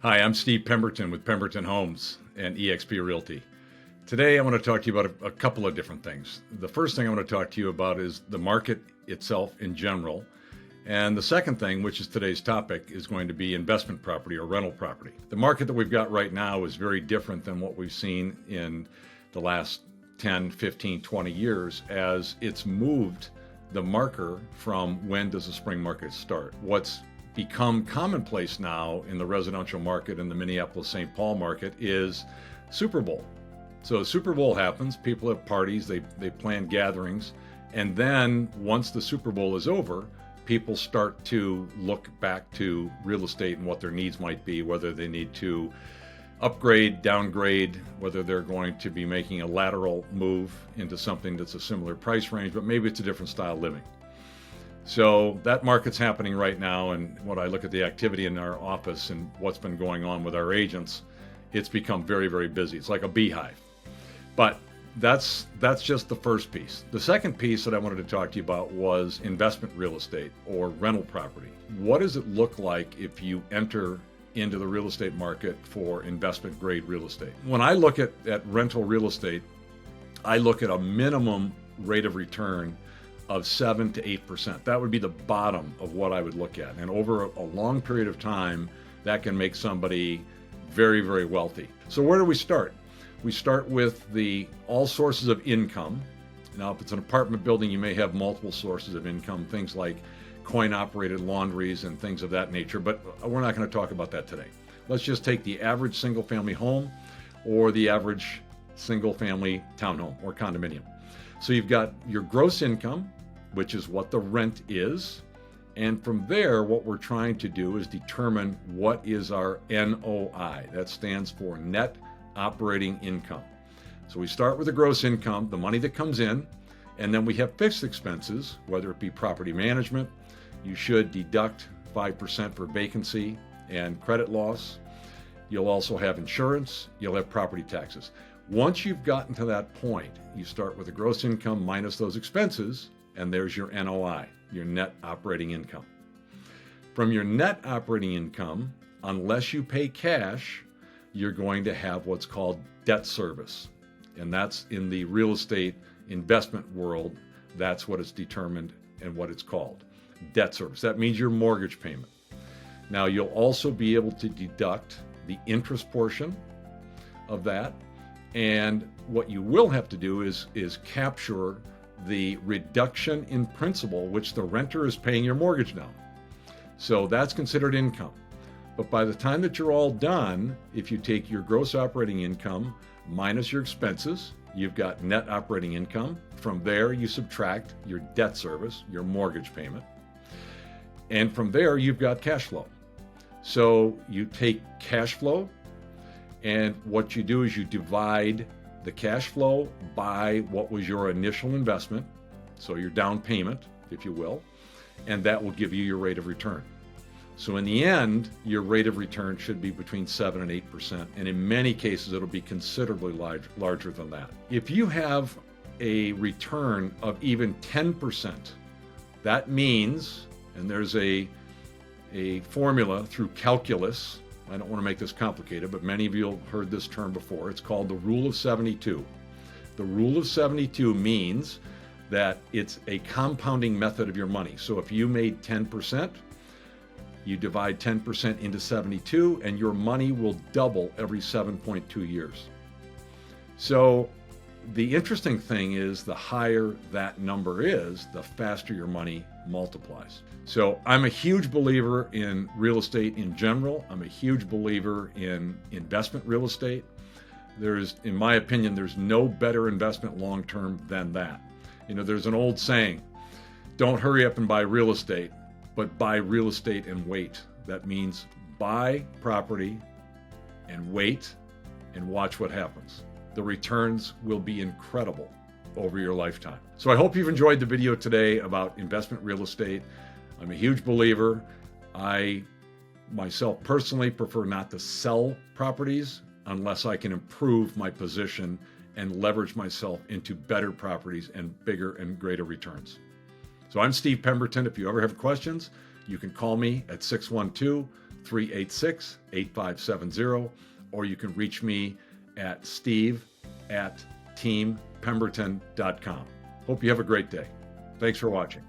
Hi, I'm Steve Pemberton with Pemberton Homes and eXp Realty. Today I want to talk to you about a couple of different things. The first thing I want to talk to you about is the market itself in general. And the second thing, which is today's topic, is going to be investment property or rental property. The market that we've got right now is very different than what we've seen in the last 10, 15, 20 years as it's moved the marker from when does the spring market start. What's become commonplace now in the residential market in the Minneapolis-St. Paul market is Super Bowl. So Super Bowl happens, people have parties, they plan gatherings, and then once the Super Bowl is over, people start to look back to real estate and what their needs might be, whether they need to upgrade, downgrade, whether they're going to be making a lateral move into something that's a similar price range, but maybe it's a different style of living. So that market's happening right now, and when I look at the activity in our office and what's been going on with our agents, it's become very, very busy. It's like a beehive. But that's just the first piece. The second piece that I wanted to talk to you about was investment real estate or rental property. What does it look like if you enter into the real estate market for investment grade real estate? When I look at rental real estate, I look at a minimum rate of return of 7 to 8%. That would be the bottom of what I would look at. And over a long period of time, that can make somebody very, very wealthy. So where do we start? We start with all sources of income. Now, if it's an apartment building, you may have multiple sources of income, things like coin-operated laundries and things of that nature, but we're not going to talk about that today. Let's just take the average single-family home or the average single-family townhome or condominium. So you've got your gross income, which is what the rent is, and from there, what we're trying to do is determine what is our NOI. That stands for net operating income. So we start with the gross income, the money that comes in, and then we have fixed expenses, whether it be property management. You should deduct 5% for vacancy and credit loss. You'll also have insurance. You'll have property taxes. Once you've gotten to that point, you start with the gross income minus those expenses, and there's your NOI, your net operating income. From your net operating income, unless you pay cash, you're going to have what's called debt service. And that's in the real estate investment world, that's what it's determined and what it's called, debt service. That means your mortgage payment. Now, you'll also be able to deduct the interest portion of that. And what you will have to do is capture the reduction in principal, which the renter is paying your mortgage now. So that's considered income. But by the time that you're all done, if you take your gross operating income minus your expenses, you've got net operating income. From there, you subtract your debt service, your mortgage payment. And from there, you've got cash flow. So you take cash flow, and what you do is you divide the cash flow by what was your initial investment, so your down payment, if you will, and that will give you your rate of return. So in the end, your rate of return should be between 7 and 8%, and in many cases, it'll be considerably larger than that. If you have a return of even 10%, that means, and there's a formula through calculus, I don't want to make this complicated, but many of you have heard this term before. It's called the Rule of 72. The Rule of 72 means that it's a compounding method of your money. So if you made 10%, you divide 10% into 72, and your money will double every 7.2 years. So the interesting thing is the higher that number is, the faster your money multiplies. So I'm a huge believer in real estate in general. I'm a huge believer in investment real estate. In my opinion, there's no better investment long-term than that. You know, there's an old saying, don't hurry up and buy real estate, but buy real estate and wait. That means buy property and wait and watch what happens. The returns will be incredible over your lifetime. So I hope you've enjoyed the video today about investment real estate. I'm a huge believer. I myself personally prefer not to sell properties unless I can improve my position and leverage myself into better properties and bigger and greater returns. So I'm Steve Pemberton. If you ever have questions, you can call me at 612 386-8570, or you can reach me at steve@teampemberton.com. Hope you have a great day. Thanks for watching.